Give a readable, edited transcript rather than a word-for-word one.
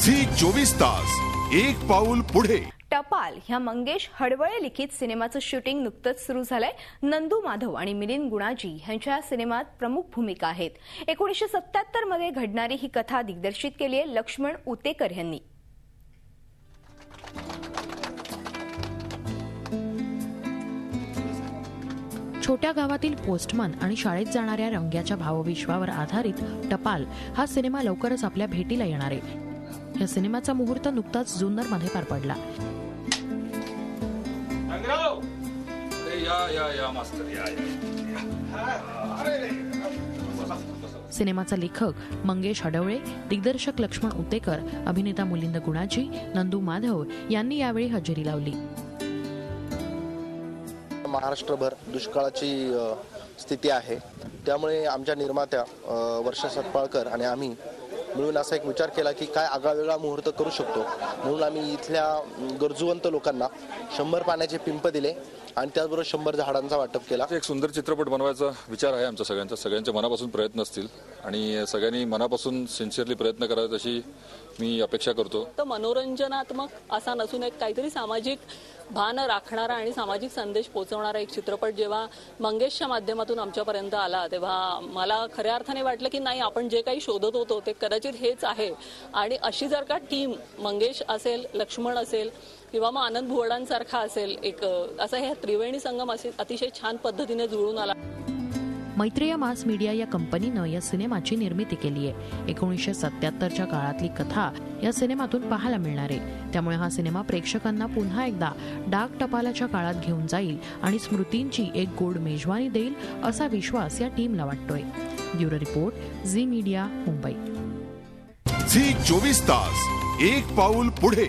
Zee 24 तास एक पाऊल पुढे। टपाल ह्या मंगेश हडवळे लिखित सिनेमाचं शूटिंग नुकतंच सुरू झालंय। नंदू माधव आणि मिलिंद गुणाजी यांच्या सिनेमात प्रमुख भूमिका आहेत। 1977 मध्ये घडणारी ही कथा दिग्दर्शित केली आहे लक्ष्मण उतेकर यांनी। छोट्या गावातील पोस्टमन आणि शाळेत जाणाऱ्या रंग्याच्या भावविश्वावर आधारित टपाल हा सिनेमा लवकरच आपल्या भेटीला येणार आहे। या सिनेमाचा मुहूर्त नुकताच जुन्नरमध्ये पार पडला। सिनेमाचा लेखक मंगेश हडवळे, दिग्दर्शक लक्ष्मण उतेकर, अभिनेता मिलिंद गुणाजी, नंदू माधव यांनी यावेळी हजेरी लावली। महाराष्ट्रभर दुष्काळाची स्थिती आहे, त्यामुळे आमच्या निर्मात्या वर्षा सतपाळकर आणि आम्ही मिळून असा एक विचार केला की काय आगळावेगळा मुहूर्त करू शकतो। म्हणून आम्ही इथल्या गरजूवंत लोकांना 100 पाण्याचे पिंप दिले आणि त्याचबरोबर 100 झाडांचा वाटप केला। एक सुंदर चित्रपट बनवायचा विचार आहे आमचा सगळ्यांचा। सगळ्यांच्या मनापासून प्रयत्न असतील आणि सगळ्यांनी मनापासून सिन्सिअरली प्रयत्न करावेत अशी मी अपेक्षा करतो। तर मनोरंजनात्मक असा नसून एक काहीतरी सामाजिक भान राखणारा आणि सामाजिक संदेश पोहोचवणारा एक चित्रपट जेव्हा मंगेशच्या माध्यमातून आमच्यापर्यंत आला तेव्हा मला खऱ्या अर्थाने वाटलं की नाही, आपण जे काही शोधत होतो ते कदाचित हेच आहे। आणि अशी जर का टीम मंगेश असेल, लक्ष्मण असेल किंवा मग आनंद भुवडांसारखा असेल, एक असा हे त्रिवेणी संगम अतिशय छान पद्धतीने जुळून आला। मैत्रेय मास मीडिया या कंपनीनं या सिनेमाची निर्मिती केली आहे। 1977च्या काळातली कथा या सिनेमातून पाहायला मिळणार आहे। त्यामुळे हा सिनेमा प्रेक्षकांना पुन्हा एकदा डाक टपालाच्या काळात घेऊन जाईल आणि स्मृतींची एक गोड मेजवानी देईल असा विश्वास या टीमला वाटतोय। Bureau report, Zee media, Mumbai. Zee 24 तास एक पाऊल पुढे।